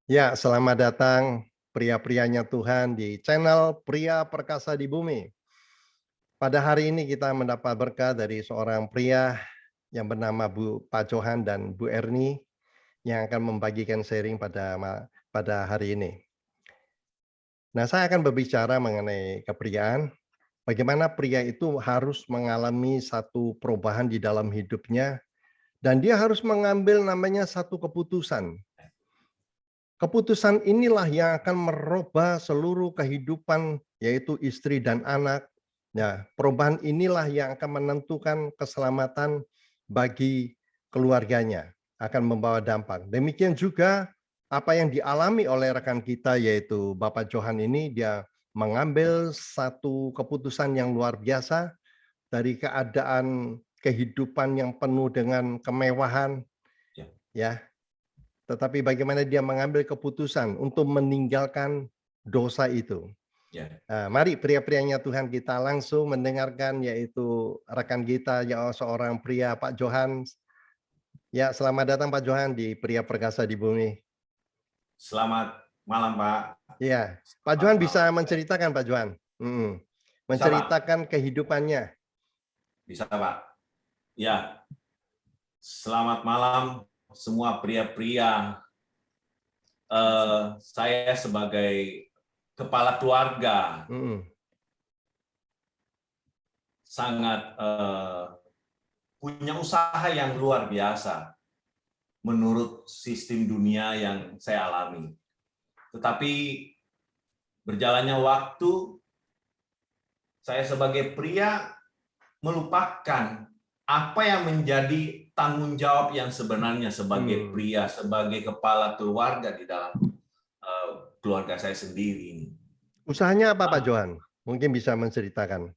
Ya, selamat datang pria-prianya Tuhan di channel Pria Perkasa di Bumi. Pada hari ini kita mendapat berkat dari seorang pria yang bernama Pak Johan dan Bu Erni yang akan membagikan sharing pada hari ini. Nah, saya akan berbicara mengenai kepriaan, bagaimana pria itu harus mengalami satu perubahan di dalam hidupnya dan dia harus mengambil namanya satu keputusan. Keputusan inilah yang akan merubah seluruh kehidupan, yaitu istri dan anak. Ya, perubahan inilah yang akan menentukan keselamatan bagi keluarganya, akan membawa dampak. Demikian juga apa yang dialami oleh rekan kita, yaitu Bapak Johan ini, dia mengambil satu keputusan yang luar biasa dari keadaan kehidupan yang penuh dengan kemewahan, Ya, ya, tetapi bagaimana dia mengambil keputusan untuk meninggalkan dosa itu. ya. Mari pria-prianya Tuhan kita langsung mendengarkan, yaitu rekan kita yang seorang pria, Pak Johan. Ya, selamat datang Pak Johan di Pria Perkasa di Bumi. Selamat malam, Pak. Ya, Pak Selamat Johan bisa malam. menceritakan Pak Johan, Bisa, Pak? menceritakan kehidupannya. Bisa, Pak. Ya, selamat malam semua pria-pria. Saya sebagai kepala keluarga Mm, sangat punya usaha yang luar biasa menurut sistem dunia yang saya alami. Tetapi berjalannya waktu, saya sebagai pria melupakan apa yang menjadi tanggung jawab yang sebenarnya sebagai mm. pria, sebagai kepala keluarga di dalam keluarga saya sendiri. Usahanya apa Pak Johan? Mungkin bisa menceritakan.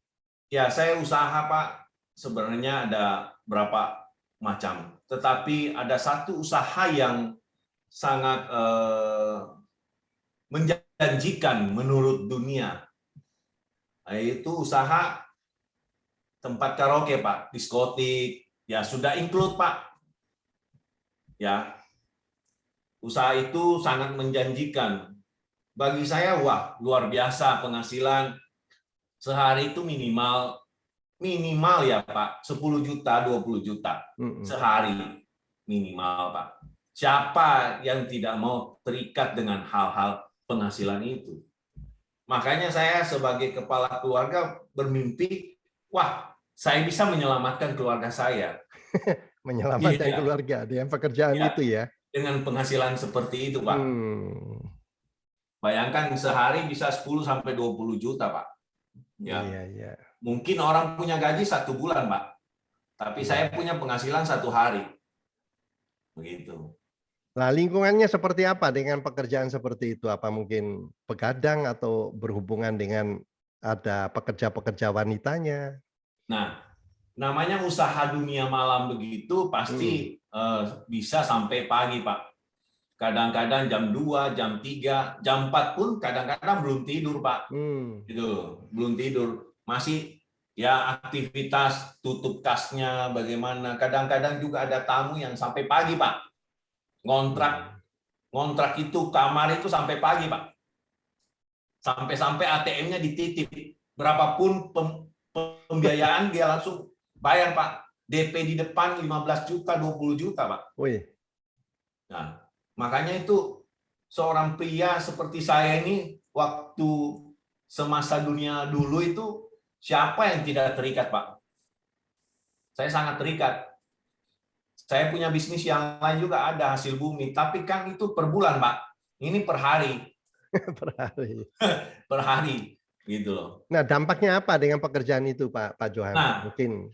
Ya, saya usaha, Pak. Sebenarnya ada berapa macam. Tetapi ada satu usaha yang sangat menjanjikan menurut dunia. Yaitu usaha tempat karaoke, Pak. Diskotik. Ya, sudah include, Pak. Ya, usaha itu sangat menjanjikan. Bagi saya, wah, luar biasa penghasilan sehari itu minimal ya, Pak, 10 juta, 20 juta Mm, sehari minimal, Pak. Siapa yang tidak mau terikat dengan hal-hal penghasilan itu? Makanya saya sebagai kepala keluarga bermimpi, wah, saya bisa menyelamatkan keluarga saya. Menyelamatkan Iya, keluarga dengan pekerjaan ya, itu ya. dengan penghasilan seperti itu, Pak. Hmm, Bayangkan sehari bisa 10 sampai 20 juta, Pak. Ya, iya, iya, mungkin orang punya gaji 1 bulan, Pak. Tapi saya iya. punya penghasilan 1 hari. Begitu. Nah, lingkungannya seperti apa dengan pekerjaan seperti itu? Apa mungkin begadang atau berhubungan dengan ada pekerja-pekerja wanitanya? Nah, namanya usaha dunia malam begitu Mhm, pasti bisa sampai pagi, Pak. Kadang-kadang jam 2, jam 3, jam 4 pun kadang-kadang belum tidur, Pak. mmm, Itu, belum tidur. Masih ya aktivitas tutup kasnya bagaimana. Kadang-kadang juga ada tamu yang sampai pagi, Pak. Ngontrak mhm. ngontrak itu kamar itu sampai pagi, Pak. Sampai-sampai ATM-nya dititip. Berapapun pembiayaan dia langsung bayar, Pak. DP di depan 15 juta, 20 juta, Pak. Wih, Nah, makanya itu seorang pria seperti saya ini waktu semasa dunia dulu itu siapa yang tidak terikat, Pak? Saya sangat terikat. Saya punya bisnis yang lain juga ada hasil bumi, tapi kan itu per bulan, Pak. Ini per hari, per hari. per hari gitu loh. Nah, dampaknya apa dengan pekerjaan itu, Pak Johan? Nah, Mungkin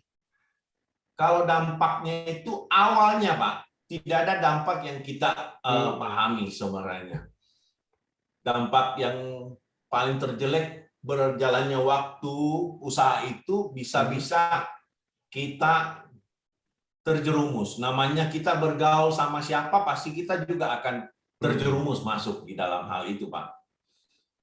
kalau dampaknya itu awalnya, Pak, tidak ada dampak yang kita mhm, pahami sebenarnya. Dampak yang paling terjelek berjalannya waktu usaha itu mhm, bisa-bisa kita terjerumus. Namanya kita bergaul sama siapa, pasti kita juga akan mhm, terjerumus masuk di dalam hal itu, Pak.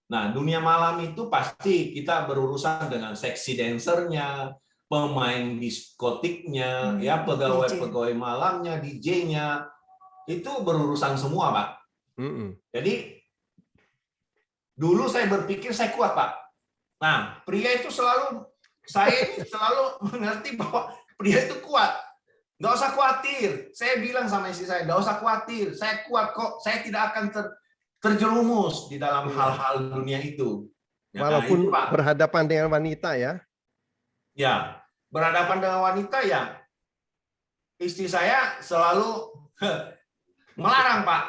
Nah, dunia malam itu pasti kita berurusan dengan seksi dancernya, pemain diskotiknya, ya DJ. pegawai-pegawai malamnya, DJ-nya, itu berurusan semua, Pak. Mhm. Jadi dulu saya berpikir saya kuat, Pak. Nah, pria itu saya ini selalu mengerti bahwa pria itu kuat. Nggak usah khawatir. Saya bilang sama istri saya, nggak usah khawatir. Saya kuat kok. Saya tidak akan terjerumus di dalam Iya. hal-hal dunia itu. Nah, itu Walaupun Pak. berhadapan dengan wanita ya? Ya, berhadapan dengan wanita ya, istri saya selalu melarang, Pak.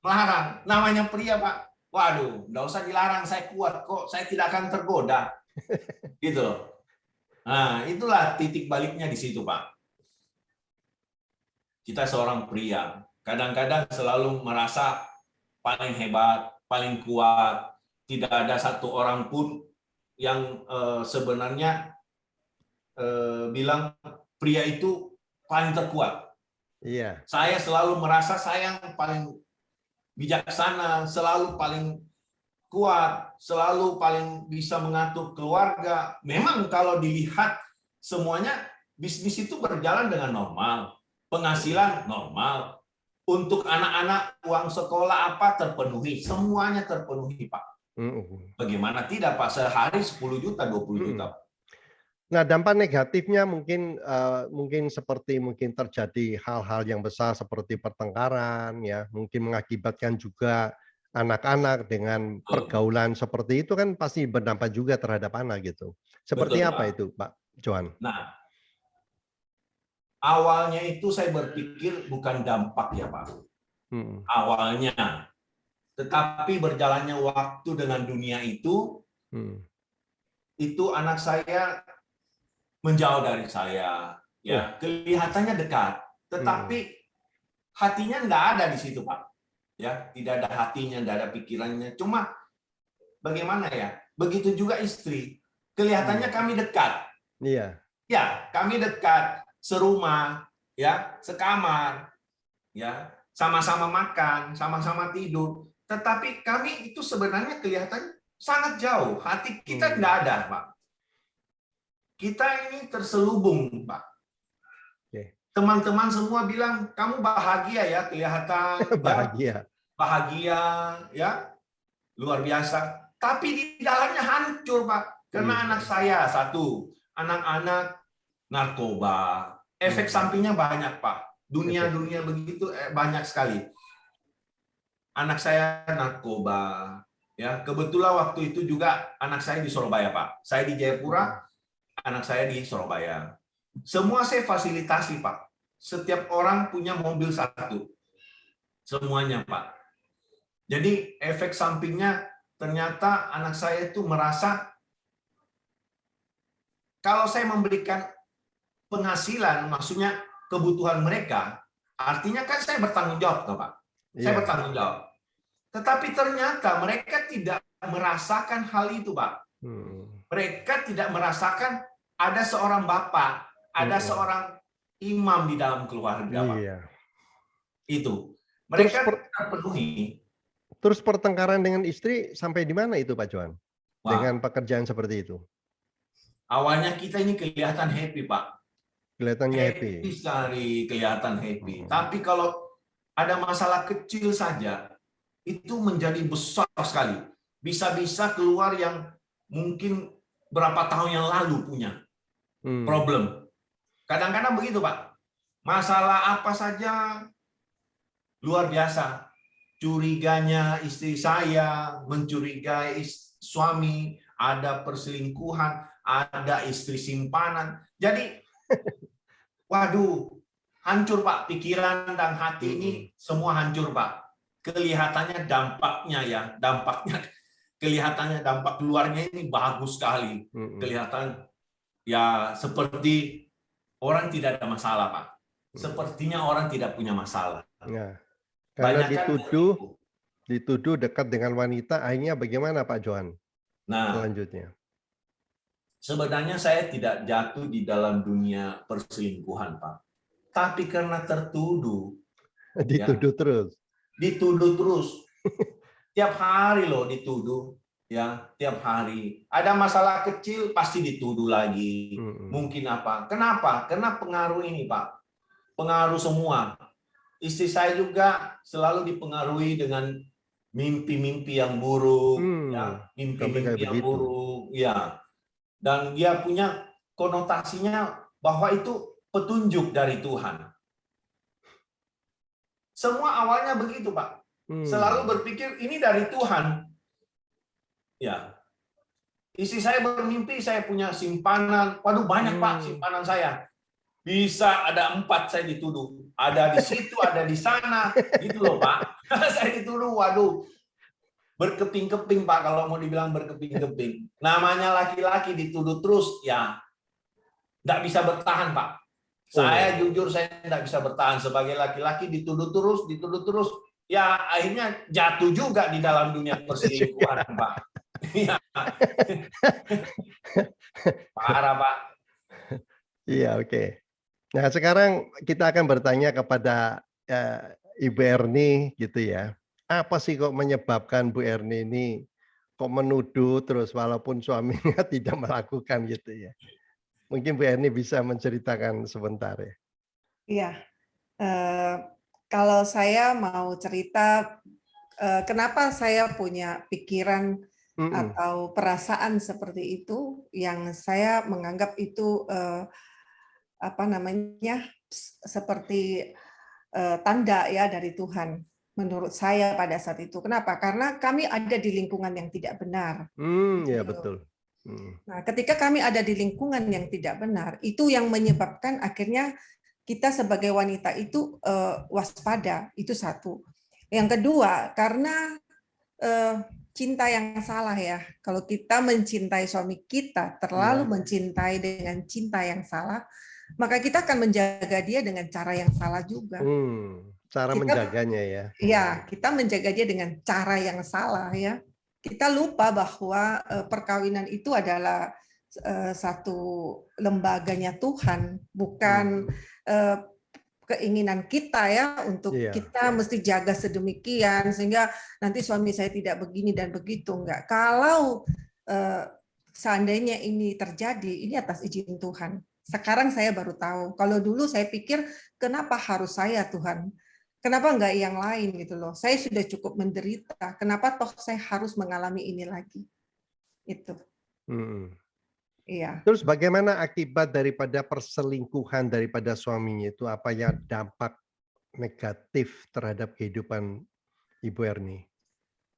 Melarang. Namanya pria, Pak. Waduh, nggak usah dilarang. Saya kuat kok. Saya tidak akan tergoda. Gitu loh. Nah, itulah titik baliknya di situ, Pak. Kita seorang pria. Kadang-kadang selalu merasa paling hebat, paling kuat. Tidak ada satu orang pun yang sebenarnya bilang pria itu paling terkuat. Iya. Saya selalu merasa saya yang paling bijaksana, selalu paling kuat, selalu paling bisa mengatur keluarga. Memang kalau dilihat semuanya bisnis itu berjalan dengan normal, penghasilan normal. Untuk anak-anak uang sekolah apa terpenuhi, semuanya terpenuhi, Pak. Mhm. Bagaimana tidak, Pak? Sehari 10 juta, 20 Mhm. juta. Nah, dampak negatifnya mungkin seperti terjadi hal-hal yang besar seperti pertengkaran ya, mungkin mengakibatkan juga anak-anak dengan Betul, pergaulan seperti itu kan pasti berdampak juga terhadap anak gitu. Seperti betul, apa Pak. itu, Pak Johan? Nah, awalnya itu saya berpikir bukan dampak ya, Pak. Mhm. Awalnya. Tetapi berjalannya waktu dengan dunia Mhm. itu anak saya menjauh dari saya. Oh. Ya, kelihatannya dekat, Mhm. tetapi hatinya nggak ada di situ, Pak. Ya, tidak ada hatinya, nggak ada pikirannya. Cuma bagaimana ya? Begitu juga istri. Kelihatannya Mhm. kami dekat. Iya. Ya, kami dekat, serumah, ya, sekamar, ya, sama-sama makan, sama-sama tidur. Tetapi kami itu sebenarnya kelihatan sangat jauh. Hati kita Mmm. tidak ada, Pak. Kita ini terselubung, Pak. Oke. Teman-teman semua bilang, kamu bahagia ya, kelihatan ya, Bahagia. bahagia, ya, luar biasa. Tapi di dalamnya hancur, Pak. Karena anak Iya. saya, satu, anak-anak narkoba. Efek Mhm. sampingnya banyak, Pak. Efek. Dunia-dunia begitu banyak sekali. Anak saya narkoba. Ya, kebetulan waktu itu juga anak saya di Surabaya, Pak. Saya di Jayapura, Mhm. anak saya di Surabaya. Semua saya fasilitasi, Pak. Setiap orang punya mobil satu. Semuanya, Pak. Jadi efek sampingnya ternyata anak saya itu merasa kalau saya memberikan penghasilan, maksudnya kebutuhan mereka, artinya kan saya bertanggung jawab, Pak. Saya Iya. bertanggung jawab. Tetapi ternyata mereka tidak merasakan hal itu, Pak. Mhm. Mereka tidak merasakan ada seorang bapak, ada Mhm. seorang imam di dalam keluarga, Pak. Iya. Itu. Terus Mereka terpenuhi. terus pertengkaran dengan istri sampai di mana itu, Pak Johan? Dengan Wah, pekerjaan seperti itu? awalnya kita ini kelihatan happy, Pak. Kelihatannya happy? Happy sekali, kelihatan happy. Mhm. Tapi kalau ada masalah kecil saja, itu menjadi besar sekali. Bisa-bisa keluar yang mungkin berapa tahun yang lalu punya Mmm. problem. Kadang-kadang begitu, Pak. Masalah apa saja luar biasa. Curiganya istri saya, mencurigai suami, ada perselingkuhan, ada istri simpanan. Jadi, waduh, hancur, Pak. Pikiran dan hati ini Mhm. semua hancur, Pak. Kelihatannya dampaknya ya, kelihatannya dampak luarnya ini bagus sekali. Mhm. Kelihatan ya seperti orang tidak ada masalah, Pak. Mhm. Sepertinya orang tidak punya masalah. Nah, karena Banyak kan begitu. dituduh dekat dengan wanita, akhirnya bagaimana Pak Johan Nah, selanjutnya? sebenarnya saya tidak jatuh di dalam dunia perselingkuhan, Pak. Tapi karena tertuduh, ya, Dituduh terus? dituduh terus. Tiap hari loh dituduh, ya, tiap hari. Ada masalah kecil pasti dituduh lagi. Mhm. Mungkin apa? Kenapa? Karena pengaruh ini, Pak. Pengaruh semua. istri saya juga selalu dipengaruhi dengan mimpi-mimpi yang buruk, ya, Sampai kayak mimpi-mimpi yang begitu. buruk, ya. Dan dia punya konotasinya bahwa itu petunjuk dari Tuhan. Semua awalnya begitu, Pak. Selalu berpikir ini dari Tuhan. Ya. Istri saya bermimpi saya punya simpanan. Waduh, banyak Pak simpanan saya. Bisa ada 4 saya dituduh. Ada di situ, ada di sana. Gitu loh Pak. Saya dituduh, waduh. Berkeping-keping Pak, kalau mau dibilang berkeping-keping. Namanya laki-laki dituduh terus, ya nggak bisa bertahan Pak. Saya jujur saya nggak bisa bertahan. Sebagai laki-laki dituduh terus. Ya akhirnya jatuh juga di dalam dunia perselingkuhan Pak. Iya. Parah Pak. Iya, oke. Nah, sekarang kita akan bertanya kepada Ibu Erni gitu ya. Apa sih kok menyebabkan Bu Erni ini kok menuduh terus walaupun suaminya tidak melakukan gitu ya? Mungkin Bu Erni bisa menceritakan sebentar ya. Iya, kalau saya mau cerita, kenapa saya punya pikiran atau perasaan seperti itu, yang saya menganggap itu, apa namanya, seperti, tanda ya dari Tuhan, menurut saya pada saat itu. Kenapa? Karena kami ada di lingkungan yang tidak benar, Ya gitu loh. betul. Nah, ketika kami ada di lingkungan yang tidak benar, itu yang menyebabkan akhirnya kita sebagai wanita itu waspada, itu satu. Yang kedua, karena cinta yang salah ya. Kalau kita mencintai suami kita, terlalu mencintai dengan cinta yang salah, maka kita akan menjaga dia dengan cara yang salah juga. Cara menjaganya ya. Ya, kita menjaga dia dengan cara yang salah ya. Kita lupa bahwa perkawinan itu adalah satu lembaganya Tuhan, bukan keinginan kita ya untuk kita mesti jaga sedemikian sehingga nanti suami saya tidak begini dan begitu, enggak. Kalau seandainya ini terjadi, ini atas izin Tuhan. Sekarang saya baru tahu. Kalau dulu saya pikir kenapa harus saya Tuhan? Kenapa enggak yang lain gitu loh? Saya sudah cukup menderita. Kenapa toh saya harus mengalami ini lagi? Itu. Iya. Terus bagaimana akibat daripada perselingkuhan daripada suaminya itu? Apa yang dampak negatif terhadap kehidupan Ibu Erni?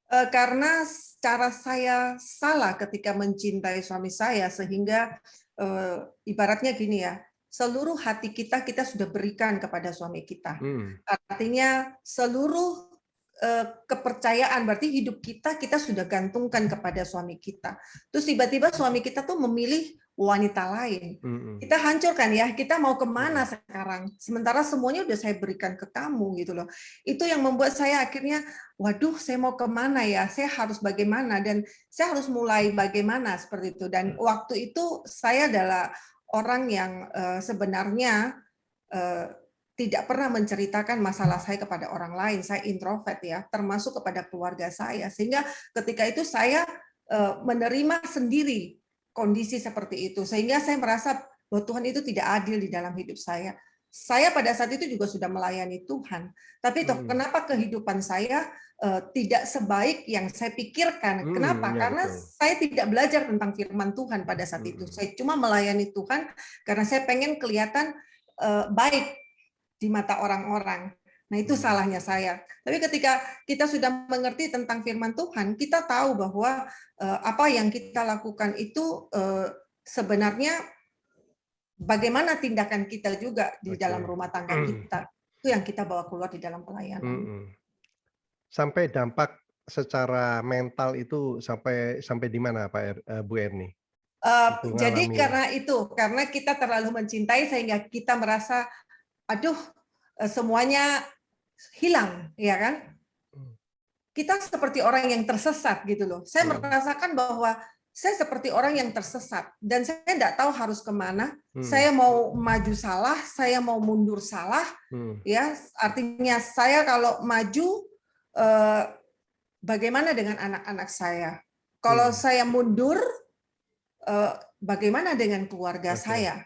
Karena cara saya salah ketika mencintai suami saya sehingga ibaratnya gini ya, seluruh hati kita sudah berikan kepada suami kita. Artinya seluruh kepercayaan, berarti hidup kita sudah gantungkan kepada suami kita. Terus tiba-tiba suami kita tuh memilih wanita lain. Kita hancurkan ya, kita mau kemana sekarang? Sementara semuanya udah saya berikan ke kamu gitu loh. Itu yang membuat saya akhirnya, waduh saya mau kemana ya? Saya harus bagaimana? Dan saya harus mulai bagaimana seperti itu. Dan waktu itu saya adalah orang yang sebenarnya tidak pernah menceritakan masalah saya kepada orang lain. Saya introvert ya, termasuk kepada keluarga saya. Sehingga ketika itu saya menerima sendiri kondisi seperti itu. Sehingga saya merasa bahwa Tuhan itu tidak adil di dalam hidup saya. Saya pada saat itu juga sudah melayani Tuhan. Tapi toh kenapa kehidupan saya tidak sebaik yang saya pikirkan? Kenapa? Karena saya tidak belajar tentang firman Tuhan pada saat itu. Saya cuma melayani Tuhan karena saya pengen kelihatan baik di mata orang-orang. Nah, itu salahnya saya. Tapi ketika kita sudah mengerti tentang firman Tuhan, kita tahu bahwa apa yang kita lakukan itu sebenarnya bagaimana tindakan kita juga di dalam rumah tangga kita. Itu yang kita bawa keluar di dalam pelayanan. Sampai dampak secara mental itu sampai di mana Pak Bu Erni? Jadi karena kita terlalu mencintai sehingga kita merasa aduh, semuanya hilang, ya kan? Kita seperti orang yang tersesat gitu loh. Saya merasakan bahwa saya seperti orang yang tersesat dan saya tidak tahu harus kemana. Saya mau maju salah, saya mau mundur salah, ya. Artinya saya kalau maju, bagaimana dengan anak-anak saya? Kalau saya mundur, bagaimana dengan keluarga saya?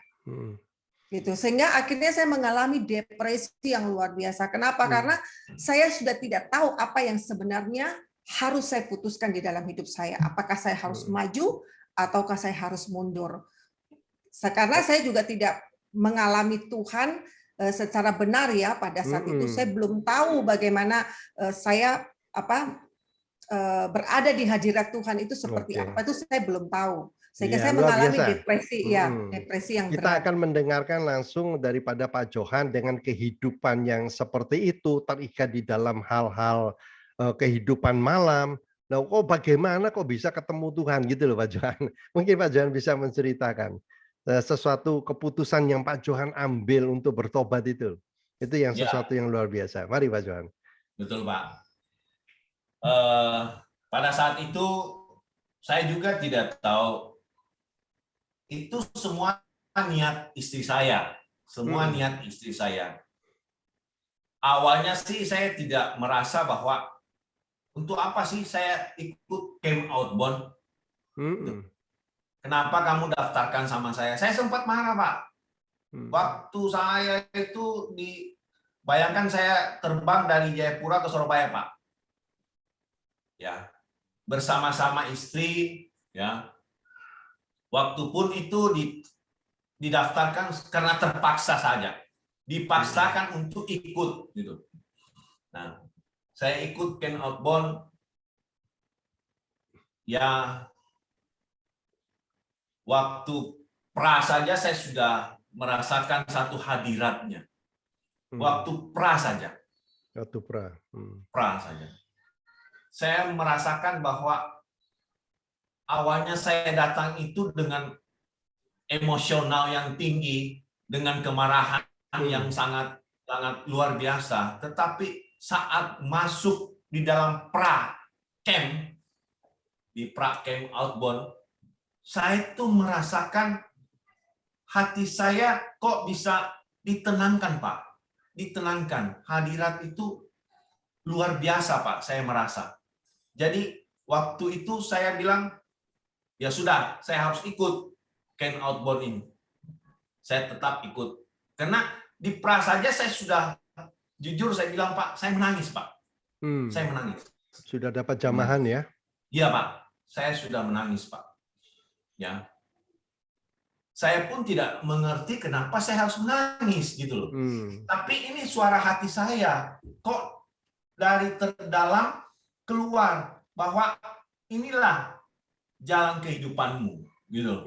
gitu. Sehingga akhirnya saya mengalami depresi yang luar biasa. Kenapa? Karena saya sudah tidak tahu apa yang sebenarnya harus saya putuskan di dalam hidup saya. Apakah saya harus maju ataukah saya harus mundur? Karena saya juga tidak mengalami Tuhan secara benar ya pada saat itu. Saya belum tahu bagaimana saya berada di hadirat Tuhan itu seperti apa, itu saya belum tahu. Sehingga Iya, saya luar mengalami biasa. depresi, ya, depresi yang Kita berat. akan mendengarkan langsung daripada Pak Johan dengan kehidupan yang seperti itu, terikat di dalam hal-hal kehidupan malam. Nah, bagaimana kok bisa ketemu Tuhan gitu loh Pak Johan. Mungkin Pak Johan bisa menceritakan sesuatu keputusan yang Pak Johan ambil untuk bertobat itu. Itu yang Ya, sesuatu yang luar biasa. Mari Pak Johan. betul Pak. Pada saat itu saya juga tidak tahu, itu semua niat istri saya, niat istri saya. Awalnya sih saya tidak merasa bahwa untuk apa sih saya ikut camp outbound. Kenapa kamu daftarkan sama saya? Saya sempat marah Pak. Waktu saya itu bayangkan saya terbang dari Jayapura ke Surabaya Pak. Ya, bersama-sama istri, ya. Waktu pun itu didaftarkan karena terpaksa saja, dipaksakan untuk ikut gitu. Nah, saya ikut camp outbound, ya. Waktu pra saja saya sudah merasakan satu hadiratnya. Waktu pra saja. Waktu Pra saja. Saya merasakan bahwa awalnya saya datang itu dengan emosional yang tinggi, dengan kemarahan yang sangat luar biasa. Tetapi saat masuk di dalam pra camp, di pra camp outbound, saya tuh merasakan hati saya kok bisa ditenangkan Pak. Ditenangkan. Hadirat itu luar biasa Pak, saya merasa. Jadi waktu itu saya bilang, ya sudah, saya harus ikut camp outbound ini. Saya tetap ikut. Karena di pra saja saya sudah, jujur saya bilang Pak, saya menangis Pak. Saya menangis. Sudah dapat jamahan ya? Iya Pak, saya sudah menangis Pak. Ya. Saya pun tidak mengerti kenapa saya harus menangis gitu loh. Tapi ini suara hati saya. Kok dari terdalam keluar bahwa inilah jalan kehidupanmu gitu loh,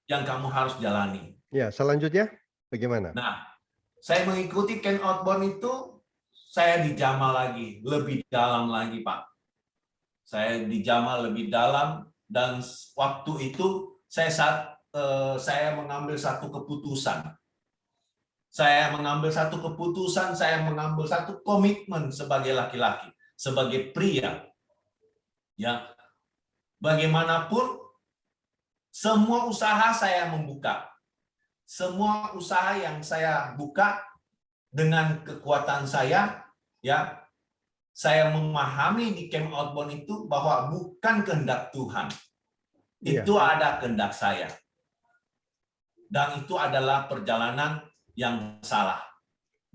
yang kamu harus jalani. Ya, selanjutnya bagaimana? Nah, saya mengikuti camp outbound itu, saya dijamah lagi, lebih dalam lagi Pak. Saya dijamah lebih dalam, dan waktu itu saya mengambil satu keputusan. Saya mengambil satu keputusan, saya mengambil satu komitmen sebagai laki-laki, sebagai pria. Ya, bagaimanapun semua usaha saya membuka. Semua usaha yang saya buka dengan kekuatan saya, ya, saya memahami di camp outbound itu bahwa bukan kehendak Tuhan. Itu ada kehendak saya. Dan itu adalah perjalanan yang salah.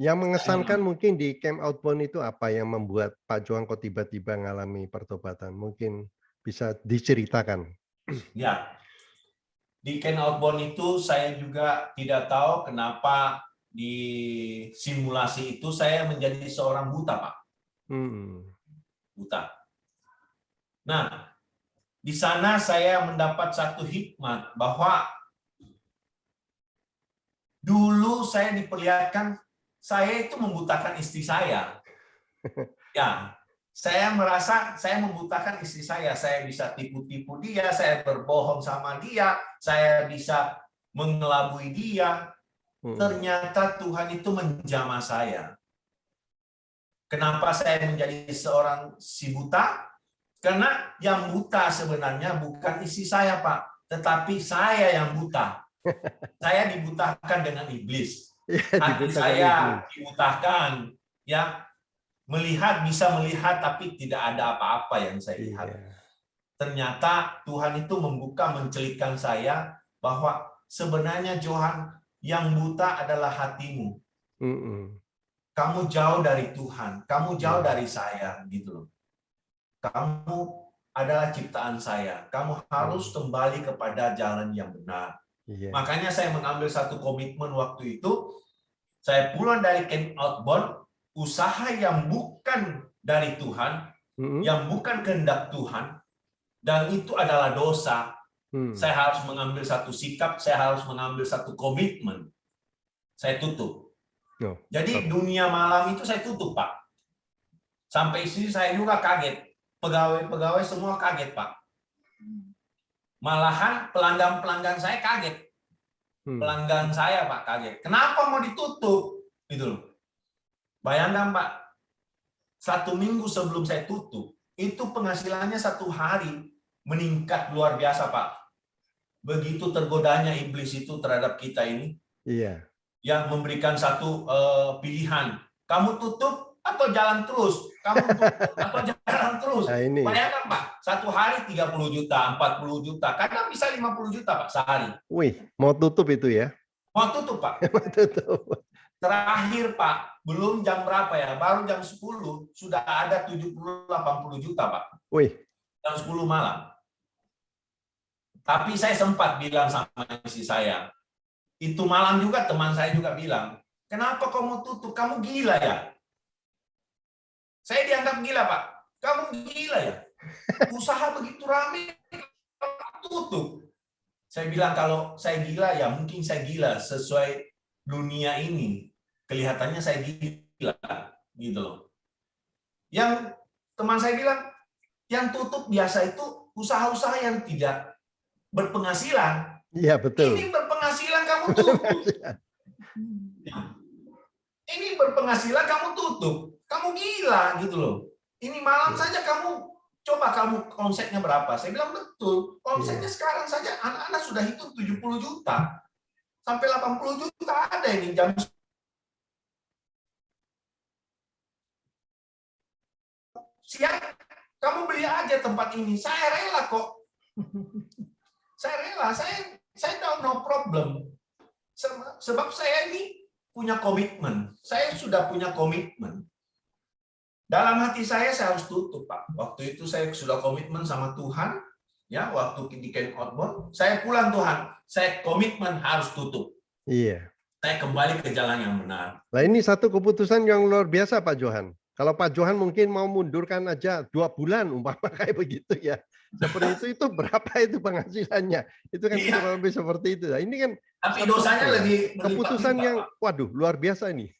Yang mengesankan mungkin di camp outbound itu apa yang membuat Pak Johan kok tiba-tiba mengalami pertobatan? Mungkin bisa diceritakan. Ya, di camp outbound itu saya juga tidak tahu kenapa di simulasi itu saya menjadi seorang buta, Pak. Buta. Nah, di sana saya mendapat satu hikmat bahwa dulu saya diperlihatkan saya itu membutakan istri saya. Ya, saya merasa saya membutakan istri saya. Saya bisa tipu-tipu dia, saya berbohong sama dia, saya bisa mengelabui dia. Ternyata Tuhan itu menjamah saya. Kenapa saya menjadi seorang si buta? Karena yang buta sebenarnya bukan istri saya, Pak, tetapi saya yang buta. Saya dibutakan dengan iblis. Hati saya dibutakan, ya, bisa melihat tapi tidak ada apa-apa yang saya lihat. Ternyata Tuhan itu membuka, mencelikkan saya bahwa sebenarnya Johan, yang buta adalah hatimu. Mm-mm. Kamu jauh dari Tuhan, kamu jauh Iya. dari saya, gitu loh. Kamu adalah ciptaan saya. Kamu harus kembali kepada jalan yang benar. Iya. Makanya saya mengambil satu komitmen waktu itu. Saya pulang dari camp outbound, usaha yang bukan dari Tuhan, Mm-mm. yang bukan kehendak Tuhan, dan itu adalah dosa. Saya harus mengambil satu sikap, saya harus mengambil satu komitmen. Saya tutup. Oh, Jadi dunia malam itu saya tutup, Pak. Sampai istri saya juga kaget. Pegawai-pegawai semua kaget, Pak. Malahan pelanggan-pelanggan saya kaget. Pelanggan saya, Pak, kaget. Kenapa mau ditutup? Gitu loh. Bayangkan, Pak. 1 minggu sebelum saya tutup, itu penghasilannya 1 hari meningkat luar biasa, Pak. Begitu tergodanya iblis itu terhadap kita ini. Iya. Yang memberikan satu pilihan. Kamu tutup atau jalan terus? Kamu tutup atau jalan terus? Nah, ini. Bayangkan, Pak, 1 hari 30 juta, 40 juta, kadang bisa 50 juta, Pak, sehari. Wih, mau tutup itu ya? Mau tutup, Pak. Mau tutup. Terakhir, Pak, belum jam berapa ya? Baru jam 10, sudah ada 70-80 juta, Pak. Wih. Jam 10 malam. Tapi saya sempat bilang sama istri saya, itu malam juga teman saya juga bilang, kenapa kamu tutup? Kamu gila ya? Saya dianggap gila, Pak. Kamu gila ya? Usaha begitu ramai, tutup. Saya bilang kalau saya gila ya mungkin saya gila sesuai dunia ini. Kelihatannya saya gila, gitu loh. Yang teman saya bilang, yang tutup biasa itu usaha-usaha yang tidak berpenghasilan. Iya, betul. Ini berpenghasilan kamu tutup. Ini berpenghasilan kamu tutup. Kamu gila gitu loh. Ini malam saja kamu coba kamu omsetnya berapa? Saya bilang betul. Omsetnya sekarang saja anak-anak sudah hitung 70 juta. Sampai 80 juta ada ini jam siang. Kamu beli aja tempat ini. Saya rela kok. Saya rela. Saya tahu no problem. Sebab saya ini punya komitmen. Saya sudah punya komitmen. Dalam hati saya harus tutup, Pak. Waktu itu saya sudah komitmen sama Tuhan. Ya, waktu di camp outbound, saya pulang Tuhan. Saya komitmen harus tutup. Iya. Saya kembali ke jalan yang benar. Nah, ini satu keputusan yang luar biasa, Pak Johan. Kalau Pak Johan mungkin mau mundurkan aja 2 bulan, umpama kayak begitu ya. Seperti itu berapa itu penghasilannya? Itu kan kurang lebih seperti itu. Nah, ini kan tapi dosanya lebih keputusan yang waduh luar biasa ini.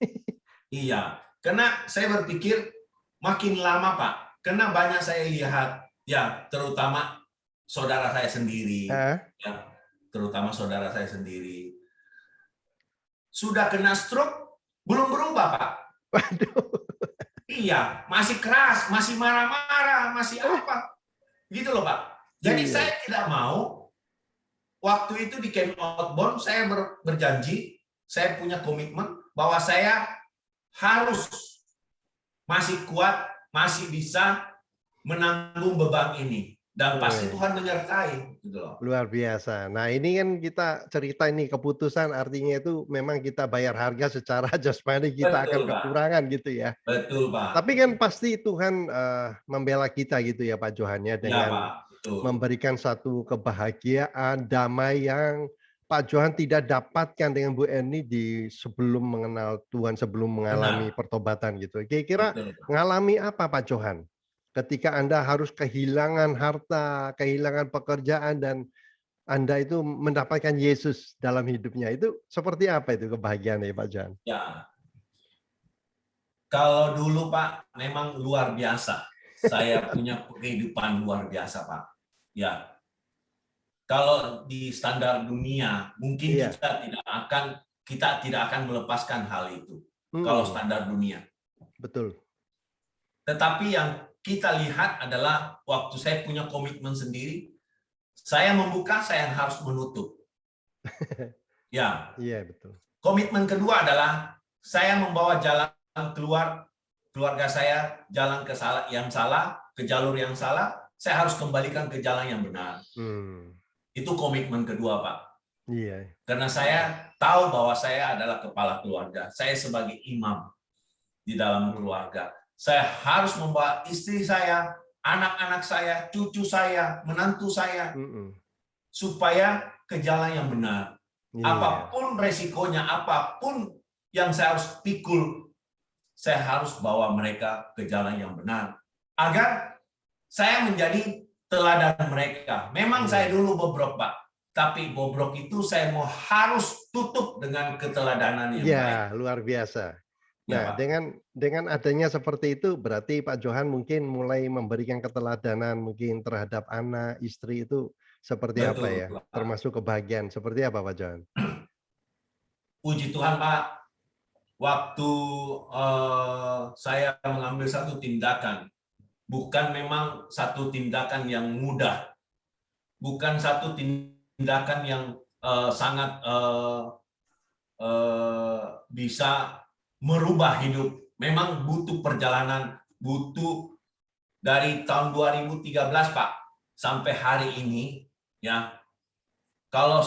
Iya, karena saya berpikir makin lama, Pak, karena banyak saya lihat ya, terutama saudara saya sendiri, ya, terutama saudara saya sendiri sudah kena stroke belum berubah, Pak. Waduh. Iya, masih keras, masih marah-marah, masih apa, gitu loh, Pak. Jadi saya tidak mau. Waktu itu di camp outbound saya berjanji, saya punya komitmen bahwa saya harus masih kuat, masih bisa menanggung beban ini. Dan pasti Tuhan menyertai, gitu loh. Luar biasa. Nah, ini kan kita cerita ini keputusan artinya itu memang kita bayar harga secara jasmani, kita akan kekurangan gitu ya. Betul, Pak. Tapi kan pasti Tuhan membela kita gitu ya Pak Johan ya, dengan memberikan satu kebahagiaan, damai yang Pak Johan tidak dapatkan dengan Bu Eni di sebelum mengenal Tuhan, sebelum mengalami pertobatan gitu. Kira-kira mengalami apa Pak Johan? Ketika Anda harus kehilangan harta, kehilangan pekerjaan, dan Anda itu mendapatkan Yesus dalam hidupnya, itu seperti apa itu kebahagiaannya Pak Johan? Ya, kalau dulu Pak, memang luar biasa. Saya punya kehidupan luar biasa, Pak. Ya, kalau di standar dunia, mungkin kita tidak akan melepaskan hal itu. Kalau standar dunia. Betul. Tetapi yang kita lihat adalah waktu saya punya komitmen sendiri, saya membuka, saya harus menutup. Ya. Iya, betul. Komitmen kedua adalah saya membawa jalan keluar keluarga saya jalan ke jalur yang salah, saya harus kembalikan ke jalan yang benar. Itu komitmen kedua, Pak. Iya. Karena saya tahu bahwa saya adalah kepala keluarga. Saya sebagai imam di dalam keluarga. Saya harus membawa istri saya, anak-anak saya, cucu saya, menantu saya, supaya ke jalan yang benar. Iya. Apapun resikonya, apapun yang saya harus pikul, saya harus bawa mereka ke jalan yang benar. Agar saya menjadi teladan mereka. Memang saya dulu bobrok, Pak. Tapi bobrok itu saya mau harus tutup dengan keteladanan yang baik. Ya, luar biasa. Ya, Nah, Pak. dengan adanya seperti itu, berarti Pak Johan mungkin mulai memberikan keteladanan mungkin terhadap anak, istri itu seperti apa Betul, ya? Pak. Termasuk kebahagiaan. Seperti apa Pak Johan? Puji Tuhan, Pak. Waktu saya mengambil satu tindakan, bukan memang satu tindakan yang mudah, bukan satu tindakan yang sangat bisa merubah hidup. Memang butuh perjalanan, butuh dari tahun 2013, Pak, sampai hari ini, ya. Kalau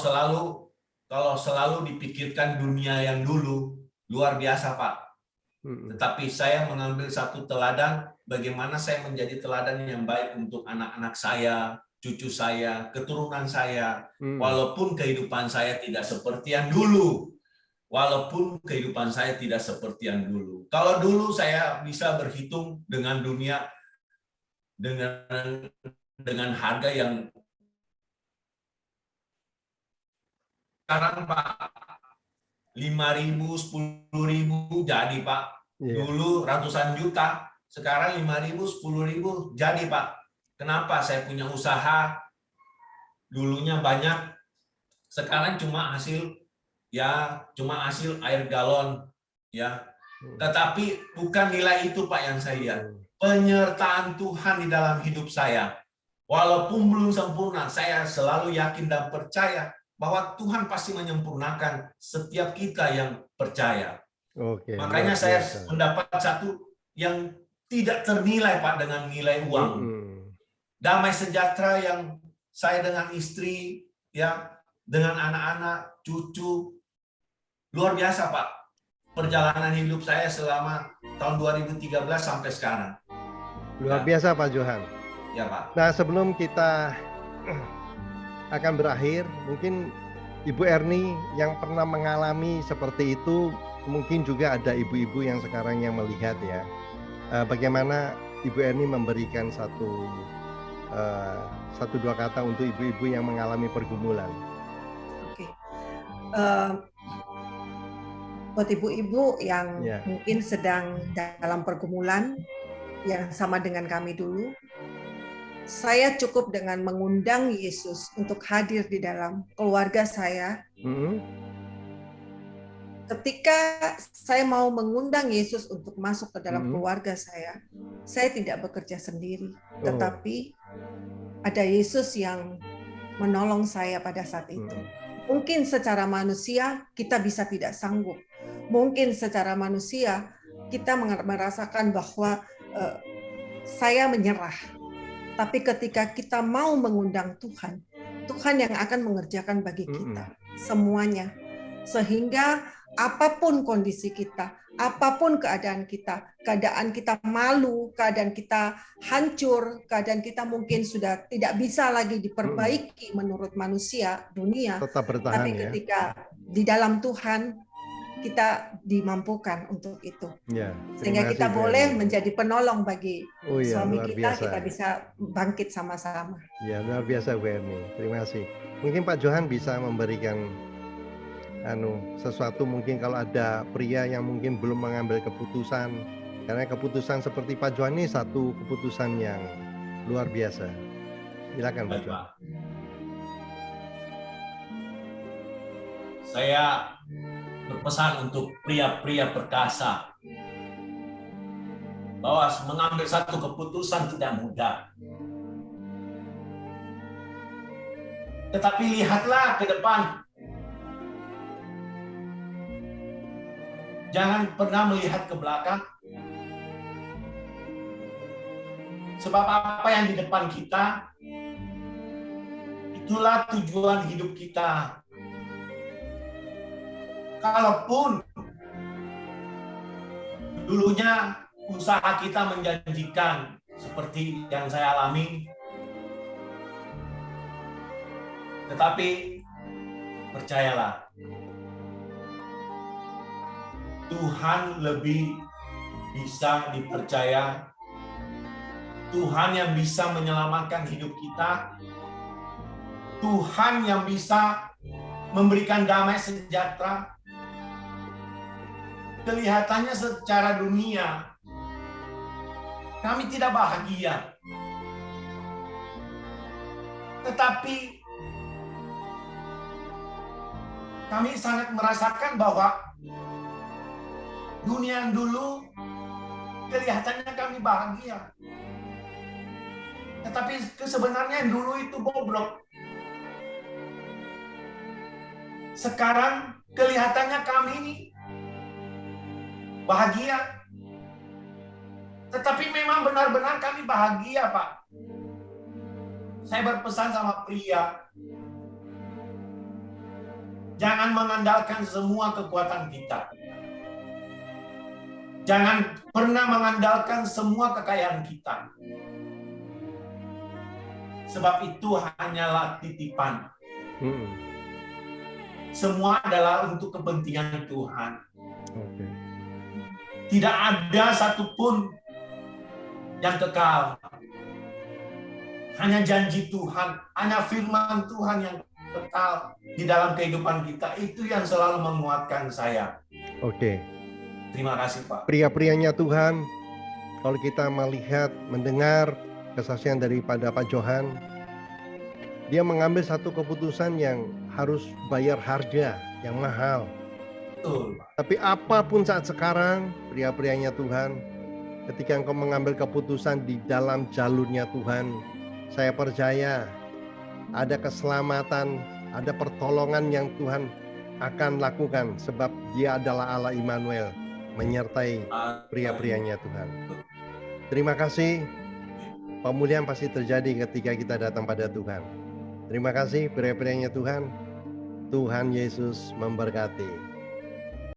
selalu dipikirkan dunia yang dulu, luar biasa, Pak. Tetapi saya mengambil satu teladan, bagaimana saya menjadi teladan yang baik untuk anak-anak saya, cucu saya, keturunan saya, walaupun kehidupan saya tidak seperti yang dulu. Walaupun kehidupan saya tidak seperti yang dulu. Kalau dulu saya bisa berhitung dengan dunia dengan harga yang sekarang, Pak, 5.000, 10.000 jadi, Pak. Dulu ratusan juta, sekarang 5.000, 10.000 jadi, Pak. Kenapa? Saya punya usaha, dulunya banyak, sekarang cuma hasil air galon, ya. Tetapi bukan nilai itu, Pak, yang saya lihat. Penyertaan Tuhan di dalam hidup saya. Walaupun belum sempurna, saya selalu yakin dan percaya bahwa Tuhan pasti menyempurnakan setiap kita yang percaya. Makanya saya mendapat satu yang tidak ternilai, Pak, dengan nilai uang. Damai sejahtera yang saya dengan istri, ya, dengan anak-anak, cucu, luar biasa, Pak. Perjalanan hidup saya selama tahun 2013 sampai sekarang. Luar biasa, Pak Johan. Ya, Pak. Nah, sebelum kita akan berakhir, mungkin Ibu Erni yang pernah mengalami seperti itu, mungkin juga ada ibu-ibu yang sekarang yang melihat ya, bagaimana Ibu Erni memberikan satu dua kata untuk ibu-ibu yang mengalami pergumulan. Oke. Buat ibu-ibu yang mungkin sedang dalam pergumulan yang sama dengan kami dulu, saya cukup dengan mengundang Yesus untuk hadir di dalam keluarga saya. Ketika saya mau mengundang Yesus untuk masuk ke dalam keluarga saya tidak bekerja sendiri, tetapi ada Yesus yang menolong saya pada saat itu. Mungkin secara manusia kita bisa tidak sanggup. Mungkin secara manusia kita merasakan bahwa saya menyerah. Tapi ketika kita mau mengundang Tuhan, Tuhan yang akan mengerjakan bagi kita semuanya. Sehingga apapun kondisi kita, apapun keadaan kita malu, keadaan kita hancur, keadaan kita mungkin sudah tidak bisa lagi diperbaiki menurut manusia, dunia. Tetap bertahan, tapi ketika di dalam Tuhan, kita dimampukan untuk itu. Sehingga kita boleh menjadi penolong bagi suami kita bisa bangkit sama-sama. Ya, luar biasa Bu Erni. Terima kasih. Mungkin Pak Johan bisa memberikan sesuatu, mungkin kalau ada pria yang mungkin belum mengambil keputusan, karena keputusan seperti Pak Johan ini satu keputusan yang luar biasa. Silakan Pak Johan. Saya berpesan untuk pria-pria perkasa bahwa mengambil satu keputusan tidak mudah. Tetapi lihatlah ke depan. Jangan pernah melihat ke belakang. Sebab apa yang di depan kita, itulah tujuan hidup kita. Kalaupun dulunya usaha kita menjanjikan seperti yang saya alami, tetapi percayalah, Tuhan lebih bisa dipercaya. Tuhan yang bisa menyelamatkan hidup kita. Tuhan yang bisa memberikan damai sejahtera. Kelihatannya secara dunia kami tidak bahagia. Tetapi kami sangat merasakan bahwa dunia yang dulu kelihatannya kami bahagia. Tetapi sebenarnya yang dulu itu bobrok. Sekarang kelihatannya kami ini bahagia. Tetapi memang benar-benar kami bahagia, Pak. Saya berpesan sama pria, jangan mengandalkan semua kekuatan kita. Jangan pernah mengandalkan semua kekayaan kita. Sebab itu hanyalah titipan. Semua adalah untuk kepentingan Tuhan. Oke. Tidak ada satupun yang kekal. Hanya janji Tuhan, hanya firman Tuhan yang kekal di dalam kehidupan kita. Itu yang selalu menguatkan saya. Oke. Terima kasih, Pak. Pria-prianya Tuhan, kalau kita melihat, mendengar kesaksian daripada Pak Johan, dia mengambil satu keputusan yang harus bayar harga yang mahal. Betul, Pak. Tapi apapun saat sekarang, pria-prianya Tuhan, ketika engkau mengambil keputusan di dalam jalurnya Tuhan, saya percaya ada keselamatan, ada pertolongan yang Tuhan akan lakukan, sebab Dia adalah Allah Immanuel, menyertai pria-prianya Tuhan. Terima kasih. Pemulihan pasti terjadi ketika kita datang pada Tuhan. Terima kasih pria-prianya Tuhan. Tuhan Yesus memberkati.